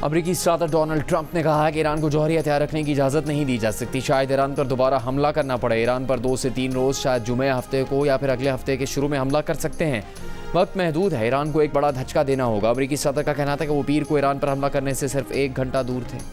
अमरीकी सदर Donald Trump ने कहा है कि ईरान को जौहरी हथियार रखने की इजाज़त नहीं दी जा सकती। शायद ईरान पर दोबारा हमला करना पड़े। ईरान पर 2 से 3 रोज़, शायद जुमे हफ्ते को या फिर अगले हफ्ते के शुरू में हमला कर सकते हैं। वक्त महदूद है, ईरान को एक बड़ा धचका देना होगा। अमरीकी सदर का कहना था कि वो पीर को ईरान पर हमला करने से सिर्फ 1 घंटा दूर थे।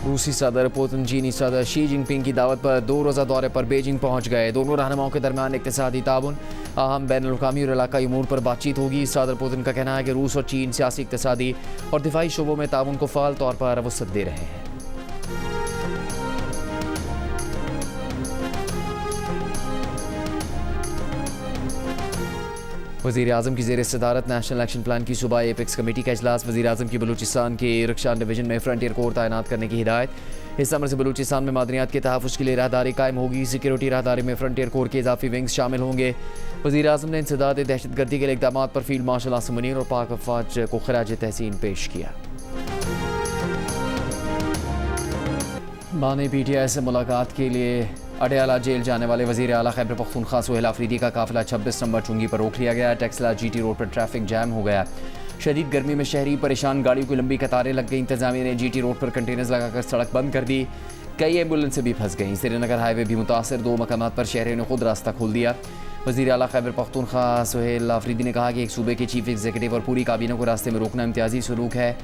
रूसी सदर पुतिन चीनी सदर शी जिनपिंग की दावत पर 2 रोज़ा दौरे पर बीजिंग पहुंच गए। दोनों रहनुमाओं के दरमियान इक़्तिसादी ताउन, अहम बैनुल-अक़वामी और इलाकाई उमूर पर बातचीत होगी। सदर पुतिन का कहना है कि रूस और चीन सियासी, इक़्तिसादी और दिफाई शोबों में ताउन को फ़ाल तौर पर वसअत दे रहे हैं। वज़ीर-ए-आज़म की ज़ेर सदारत नेशनल एक्शन प्लान की सूबाई एपेक्स कमेटी का इजलास। वज़ीर-ए-आज़म की बलूचिस्तान के रक्षान डिवीज़न में फ्रंटियर कोर तैनात करने की हिदायत। इस अमर से बलूचिस्तान में मादनियात के तहफ़्फ़ुज़ के लिए राहदारी कायम होगी। सिक्योरिटी राहदारी में फ्रंटियर कोर के इजाफी विंग्स शामिल होंगे। वज़ीर-ए-आज़म ने इंसदाद दहशतगर्दी के लिए इक़दामात पर फील्ड मार्शल आसिम मुनीर और पाक अफ़वाज को खराज तहसीन पेश किया। बानी PTI से मुलाकात के लिए अडयाला जेल जाने वाले वज़ीर आला खैबर पख्तूनख्वा सुहेल आफरीदी का काफ़िला 26 नंबर चुंगी पर रोक लिया गया। टेक्सला GT रोड पर ट्रैफिक जैम हो गया। शदीद गर्मी में शहरी परेशान, गाड़ियों की लंबी कतारें लग गई। इंतजामिया ने GT रोड पर कंटेनर्स लगाकर सड़क बंद कर दी। कई एम्बुलेंसें भी फंस गईं। श्रीनगर हाईवे भी मुतासर, 2 मकामात पर शहरियों ने खुद रास्ता खोल दिया। वज़ीर आला खैबर पख्तूनख्वा सुहेल आफरीदी ने कहा कि एक सूबे के चीफ एग्जीक्यूटिव और पूरी काबीना को रास्ते में रोकना इम्तियाजी सलूक है।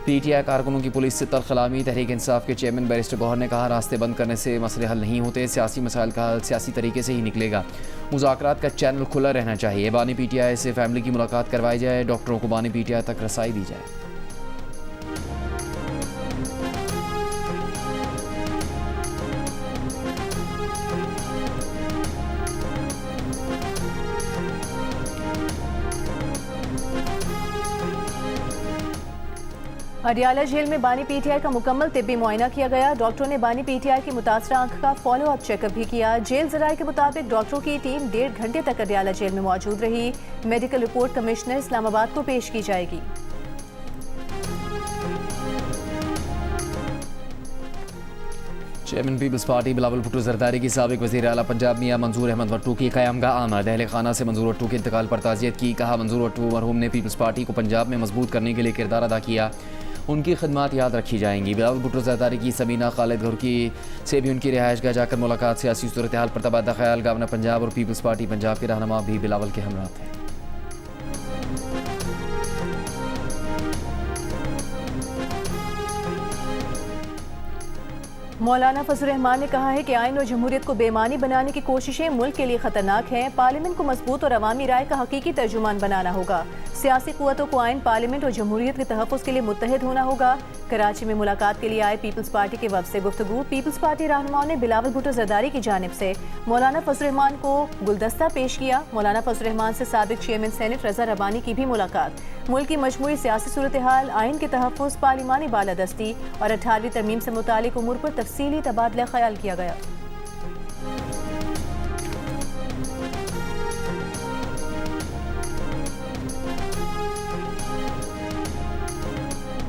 PTI कारकुनों की पुलिस से तलखलामी। तहरीक इंसाफ के चेयरमैन बैरिस्टर गौहर ने कहा, रास्ते बंद करने से मसले हल नहीं होते। सियासी मसाइल का हल सियासी तरीके से ही निकलेगा। मुज़ाकरात का चैनल खुला रहना चाहिए। बानी PTI से फैमिली की मुलाकात करवाई जाए। डॉक्टरों को बानी PTI तक रसाई दी जाए। अडयाला जेल में बानी PTI का मुकम्मल तिब्बी मुआयना किया गया। डॉक्टरों ने बानी PTI की मुतासरा आंख का फॉलोअप चेकअप भी किया। जेल ज़राए के मुताबिक डॉक्टरों की टीम 1.5 घंटे तक अडयाला जेल में मौजूद रही। मेडिकल रिपोर्ट कमिश्नर इस्लामाबाद को पेश की जाएगी। चेयरमैन पीपल्स पार्टी बिलावल भुट्टो जरदारी की साबिक वज़ीर आला पंजाब मियां मंजूर अहमद वट्टू की क़यामगाह आमद। अहले खाना से मंजूर वट्टू के इंतकाल पर ताज़ियत की। कहा, मंजूर वट्टू मरहूम ने पीपल्स पार्टी को पंजाब में मजबूत करने के लिए किरदार अदा किया। उनकी खिदमात याद रखी जाएंगी। बिलावल भुट्टो जरदारी की सबीना खालिद घुरकी से भी उनकी रिहाइशगाह जाकर मुलाकात। सियासी सूरत हाल पर तबादला ख्याल। गवर्नर पंजाब और पीपल्स पार्टी पंजाब के रहनुमा भी बिलावल के हमरा थे। मौलाना फजल रहमान ने कहा है कि आइन और जमहूरियत को बेमानी बनाने की कोशिशें मुल्क के लिए खतरनाक हैं। पार्लियामेंट को मजबूत और अवामी राय का हकीकी तर्जुमान बनाना होगा। सियासी कुव्वतों को आइन, पार्लियामेंट और जमहूरियत के तहफ़्फ़ुज़ के लिए मुत्तहिद होना होगा। कराची में मुलाकात के लिए आए पीपल्स पार्टी के वफ़द से गुफ्तगू। पीपल्स पार्टी रहनुमाओं ने बिलावल भुट्टो जरदारी की जानिब से मौलाना फजल रहमान को गुलदस्ता पेश किया। मौलाना फजल रहमान से साबिक चेयरमैन सेनेट रज़ा रबानी की भी मुलाकात। मुल्क की मजमूई सियासी सूरत हाल, आइन के तहफ़्फ़ुज़, पार्लिमानी बालादस्ती और 18वीं तरमीम से मुतालिक उमूर पर तफसीली तबादला ख्याल किया गया।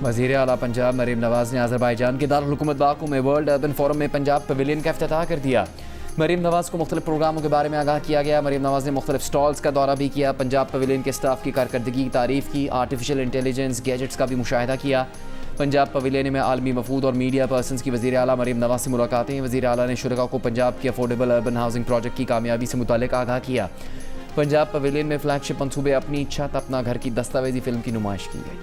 वज़ीर आला पंजाब मरीम नवाज ने अज़रबैजान के दारुल हुकूमत बाकू में वर्ल्ड अर्बन फोरम में पंजाब पवेलियन का इफ्तिताह कर दिया। मरीम नवाज को मुख्तलिफ प्रोग्रामों के बारे में आगाह किया गया। मरीम नवाज ने मुख्तलिफ स्टॉल्स का दौरा भी किया। पंजाब पवेलियन के स्टाफ की कारकर्दगी की तारीफ की। आर्टिफिशियल इंटेलिजेंस गैजेट्स का भी मुशाहिदा किया। पंजाब पवेलियन में आलमी वफूद और मीडिया पर्सनस की वज़ीर आला मरीम नवाज से मुलाकातें। वज़ीर आला ने शुरका को पंजाब के अफोर्डेबल अर्बन हाउसिंग प्रोजेक्ट की कामयाबी से मुताल्लिक़ आगाह किया। पंजाब पवेलियन में फ्लैगशिप मंसूबे अपनी छत अपना घर की दस्तावेजी फिल्म की नुमाइश की गई।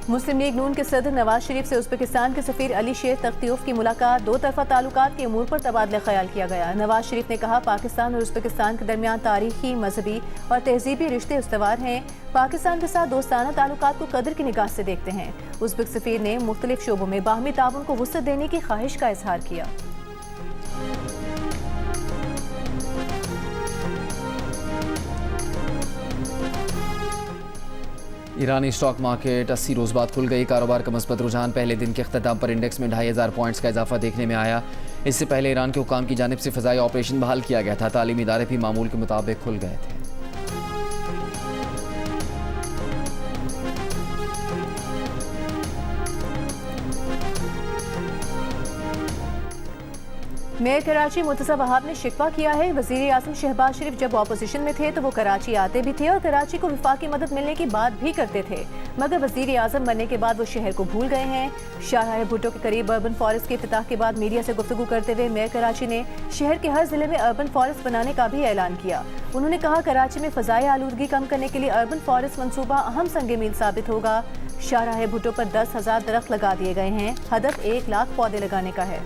मुस्लिम लीग नून के सदर नवाज शरीफ से उज़्बेकिस्तान के सफ़ीर अली शेर तख्तियोफ की मुलाकात। 2 तरफ़ा ताल्लुकात के उमूर पर तबादला ख्याल किया गया। नवाज शरीफ ने कहा, पाकिस्तान और उज़्बेकिस्तान के दरमियान तारीखी, मजहबी और तहजीबी रिश्ते उस्तवार हैं। पाकिस्तान के साथ दोस्ताना ताल्लुकात को कदर की निगाह से देखते हैं। उज़्बेक सफ़ीर ने मुख्तलिफ शोबों में बाहमी ताउन को वुसअत देने की ख्वाहिश का इजहार किया। ईरानी स्टॉक मार्केट 80 रोज़ बाद खुल गई। कारोबार का मस्बत रुझान पहले दिन के अख्ताम पर इंडेक्स में 2500 पॉइंट्स का इजाफा देखने में आया। इससे पहले ईरान के हुकाम की जानिब से फ़ज़ाई ऑपरेशन बहाल किया गया था। तालीमी इदारे भी मामूल के मुताबिक खुल गए थे। मेयर कराची मुर्तज़ा वहाब ने शिकवा किया है, वज़ीर आज़म शहबाज शरीफ जब ऑपोजिशन में थे तो वो कराची आते भी थे और कराची को विफाकी मदद मिलने की बात भी करते थे, मगर वज़ीर आज़म बनने के बाद वो शहर को भूल गए हैं। शाहराह भुट्टो के करीब अर्बन फॉरेस्ट के इफ्तिताह के बाद मीडिया से गुफ्तगू करते हुए मेयर कराची ने शहर के हर जिले में अर्बन फॉरेस्ट बनाने का भी ऐलान किया। उन्होंने कहा कराची में फ़ज़ाई आलूदगी कम करने के लिए अर्बन फॉरेस्ट मंसूबा अहम संग मील साबित होगा। शाहराह भुट्टो पर 10,000 दरख्त लगा दिए गए हैं, हदफ 1 लाख पौधे लगाने का है।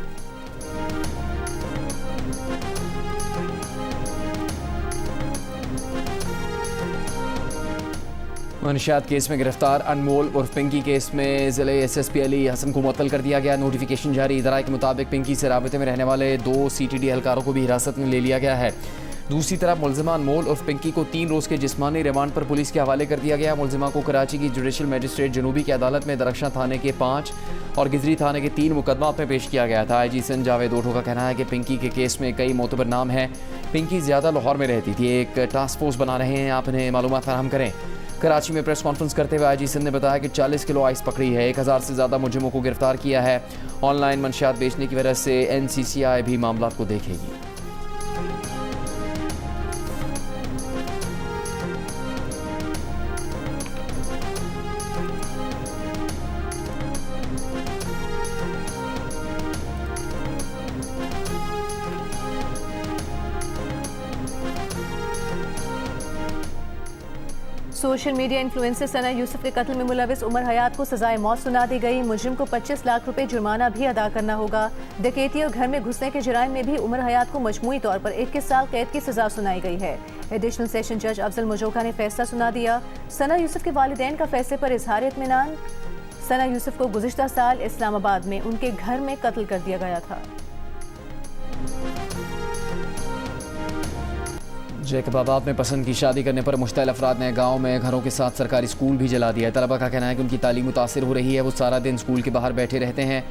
मनशियात केस में गिरफ्तार अनमोल उर्फ पिंकी केस में ज़िले SSP अली हसन को मुअत्तल कर दिया गया। नोटिफिकेशन जारी। ज़राए के मुताबिक पिंकी से राबते में रहने वाले 2 CTD एहलकारों को भी हिरासत में ले लिया गया है। दूसरी तरफ मुलजिमा अनमोल उर्फ पिंकी को 3 रोज़ के जिस्मानी रिमांड पर पुलिस के हवाले कर दिया गया। मुलजिमा को कराची की जुडिशल मजिस्ट्रेट जनूबी की अदालत में दरख्शां थाने के 5 और गिजरी थाने के 3 मुकदमात में पेश किया गया था। IG सिंध जावेद ओठो का कहना है कि पिंकी के केस में कई मोतबर नाम हैं। पिंकी ज़्यादा लाहौर में रहती थी। एक टास्क फोर्स बना रहे हैं, आप इन्हें मालूमात फराहम करें। कराची में प्रेस कॉन्फ्रेंस करते हुए IG सिंध ने बताया कि 40 किलो आइस पकड़ी है, 1000 से ज़्यादा मुजरिमों को गिरफ्तार किया है। ऑनलाइन मंशियात बेचने की वजह से NCCI भी मामला को देखेगी। सोशल मीडिया इन्फ्लुएंसर सना यूसुफ के कत्ल में मुलविस उमर हयात को सजाए मौत सुना दी गई। मुजरिम को 25 लाख रुपए जुर्माना भी अदा करना होगा। डकैती और घर में घुसने के जुराइम में भी उमर हयात को मजमूई तौर पर 21 साल कैद की सजा सुनाई गई है। एडिशनल सेशन जज अफजल मुजोका ने फैसला सुना दिया। सना यूसुफ के वालिदैन का फैसले पर इजहार इत्मीनान। सना यूसुफ को गुज़िश्ता साल इस्लामाबाद में उनके घर में कत्ल कर दिया गया था। जैकबाबाद में पसंद की शादी करने पर मुश्तइल अफराद ने गाँव में घरों के साथ सरकारी स्कूल भी जला दिया है। तलबा का कहना है कि उनकी तालीम मुतासिर हो रही है, वो सारा दिन स्कूल के बाहर बैठे रहते हैं।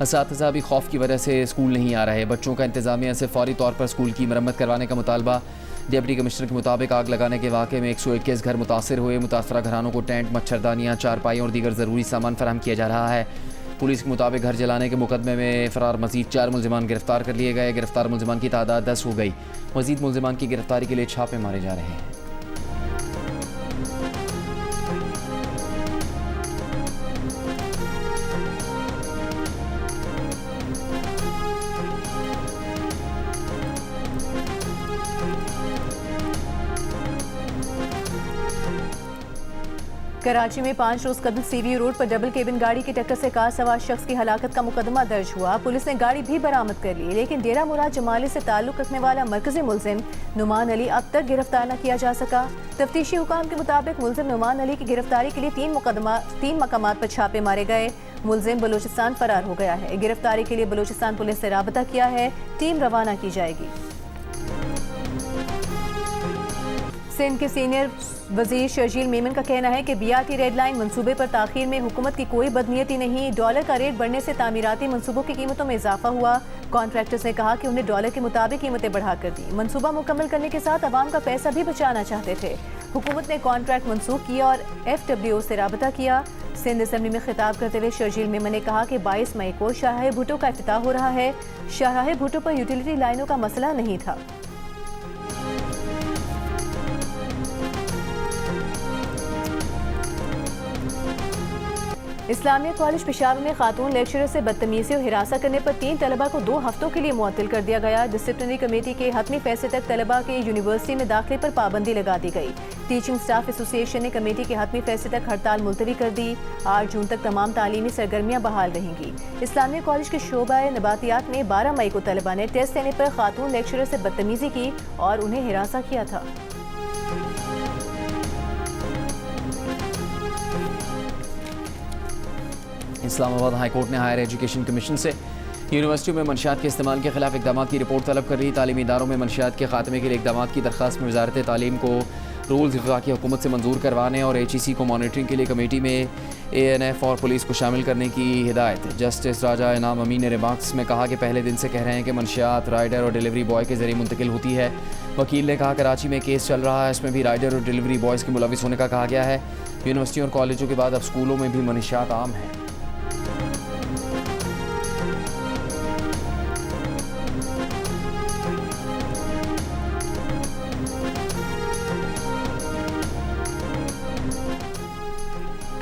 असातिज़ा भी खौफ की वजह से स्कूल नहीं आ रहे। बच्चों का इंतज़ामिया से फौरी तौर पर स्कूल की मरम्मत करवाने का मुतालबा। डिप्टी कमिश्नर के मुताबिक आग लगाने के वाक़े में 121 घर मुतासर हुए। मुतासरा घरानों को टेंट, मच्छरदानियाँ, चारपाई और दीगर ज़रूरी सामान फराहम किया जा रहा है। पुलिस के मुताबिक घर जलाने के मुकदमे में फ़रार मज़ीद 4 मुलजिमान गिरफ्तार कर लिए गए। गिरफ्तार मुलजिमान की तादाद 10 हो गई। मज़ीद मुलजिमान की गिरफ्तारी के लिए छापे मारे जा रहे हैं। कराची में 5 रोज कबल CV रोड पर डबल केबिन गाड़ी की टक्कर से कार सवार शख्स की हलाकत का मुकदमा दर्ज हुआ। पुलिस ने गाड़ी भी बरामद कर ली, लेकिन डेरा मुराद जमाली से ताल्लुक रखने वाला मरकजी मुलजिम नुमान अली अब तक गिरफ्तार न किया जा सका। तफ्तीशी हुकाम के मुताबिक मुलजिम नुमान अली की गिरफ्तारी के लिए 3 मकामात पर छापे मारे गए। मुलजिम बलूचिस्तान फरार हो गया है। गिरफ्तारी के लिए बलूचिस्तान पुलिस से राबता किया है। टीम रवाना की जाएगी। सिंध के सीनियर वजीर शर्जील मेमन का कहना है कि BRT रेड लाइन मंसूबे पर ताखीर में हुकूमत की कोई बदनीयती नहीं। डॉलर का रेट बढ़ने से तामीराती मंसूबों की कीमतों में इजाफा हुआ। कॉन्ट्रैक्टर्स ने कहा कि उन्हें डॉलर के मुताबिक कीमतें बढ़ा कर दी। मंसूबा मुकम्मल करने के साथ आवाम का पैसा भी बचाना चाहते थे। हुकूमत ने कॉन्ट्रैक्ट मनसूख किया और FWO से राबता किया। सिंध असम्बली में खिताब करते हुए शर्जील मेमन ने कहा कि 22 मई को शाहराह भुट्टो का इफ्तिताह हो रहा है। शाहराह भुट्टो पर यूटिलिटी लाइनों का मसला नहीं था। इस्लामिया कॉलेज पेशावर में खातून लेक्चरर से बदतमीजी और हिरासत करने पर 3 तलबा को 2 हफ्तों के लिए मुअत्तल कर दिया गया। डिसिप्लिनरी कमेटी के हतमी फैसले तक तलबा के यूनिवर्सिटी में दाखिले पर पाबंदी लगा दी गई। टीचिंग स्टाफ एसोसिएशन ने कमेटी के हतमी फैसले तक हड़ताल मुलतवी कर दी। 8 जून तक तमाम तालीमी सरगर्मियाँ बहाल रहेंगी। इस्लामिया कॉलेज के शोबा नबातियात में 12 मई को तलबा ने टेस्ट लेने पर खातून लेक्चरर से बदतमीजी की और उन्हें हिरासा किया था। इस्लामाबाद हाई कोर्ट ने हायर एजुकेशन कमीशन से यूनिवर्सिटियों में मंशियात के इस्तेमाल के खिलाफ इकदाम की रिपोर्ट तलब कर रही। तालीमी इदारों में मंशियात के खात्मे के लिए इकदाम की दरख्वास्त में वजारत तालीम को रूल्स वफाकी हुकूमत से मंजूर करवाने और HEC को मॉनिटरिंग के लिए कमेटी में ANF और पुलिस को शामिल करने की हिदायत। जस्टिस राजा इनाम अमीन ने रिमार्क्स में कहा कि पहले दिन से कह रहे हैं कि मंशियात राइडर और डिलीवरी बॉय के जरिए मुंतकिल होती है। वकील ने कहा कराची में केस चल रहा है, इसमें भी राइडर और डिलीवरी बॉयज़ के मुलविस होने का कहा गया है। यूनिवर्सिटियों और कॉलेजों के बाद अब स्कूलों में भी मंशियात आम है।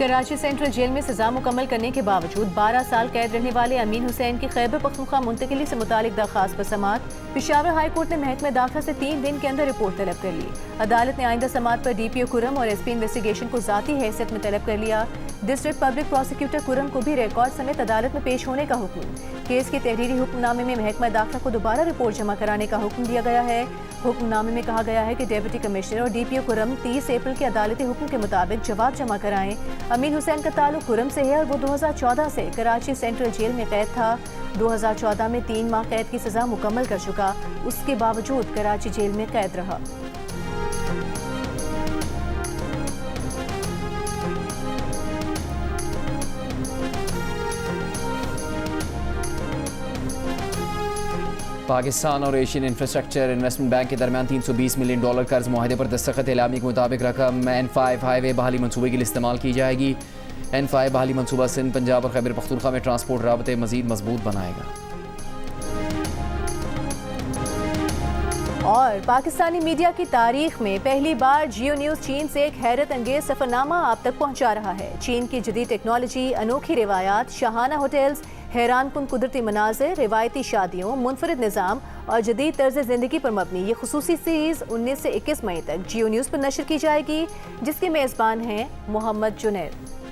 कराची सेंट्रल जेल में सजा मुकम्मल करने के बावजूद 12 साल कैद रहने वाले अमीन हुसैन की खैबर पख्तूनख्वा मुंतकिली से मुतालिक दरखास्त पर समाअत। पेशावर हाई कोर्ट ने महकमे दाखिला से 3 दिन के अंदर रिपोर्ट तलब कर ली। अदालत ने आइंदा समाअत पर DPO कुरम और SP इन्वेस्टिगेशन को जाती हैसियत में तलब कर लिया। डिस्ट्रिक्ट पब्लिक प्रोसिक्यूटर कुरम को भी रिकॉर्ड समेत अदालत में पेश होने का हुक्म। केस के तहरीरी हुक्मनामे में महकमा दाखिला को दोबारा रिपोर्ट जमा कराने का हुक्म दिया गया है। हुक्मनामे में कहा गया है कि डिप्टी कमिश्नर और DPO कुरम 30 अप्रैल के अदालती हुक्म के मुताबिक जवाब जमा कराएं। अमीन हुसैन का ताल्लुक कुरम से है और वो 2014 से कराची सेंट्रल जेल में कैद था। 2014 में 3 माह कैद की सजा मुकम्मल कर चुका, उसके बावजूद कराची जेल में कैद रहा। पाकिस्तान और एशियन इंफ्रास्ट्रक्चर इन्वेस्टमेंट बैंक के दरमियान $320 मिलियन कर्ज मुआहदे पर दस्तखत। एलामी के मुताबिक रकम N5 हाईवे बहाली मनसूबे के लिए इस्तेमाल की जाएगी। N5 बहाली मनसूबा सिंध, पंजाब और खैबर पख्तूनख्वा में ट्रांसपोर्ट राबते मजीद मजबूत बनाएगा। और पाकिस्तानी मीडिया की तारीख में पहली बार जियो न्यूज़ चीन से एक हैरत अंगेज सफरनामा आप तक पहुंचा रहा है। चीन की जदीद टेक्नोलॉजी, अनोखी रिवायात, शाहाना होटल्स, हैरान कुन कुदरती मनाजिर, रिवायती शादियों, मुनफरिद निज़ाम और जदीद तर्ज ज़िंदगी पर मबनी ये खुसूसी सीरीज़ 19 से 21 मई तक जियो न्यूज़ पर नशर की जाएगी, जिसके मेज़बान हैं मोहम्मद जुनैद।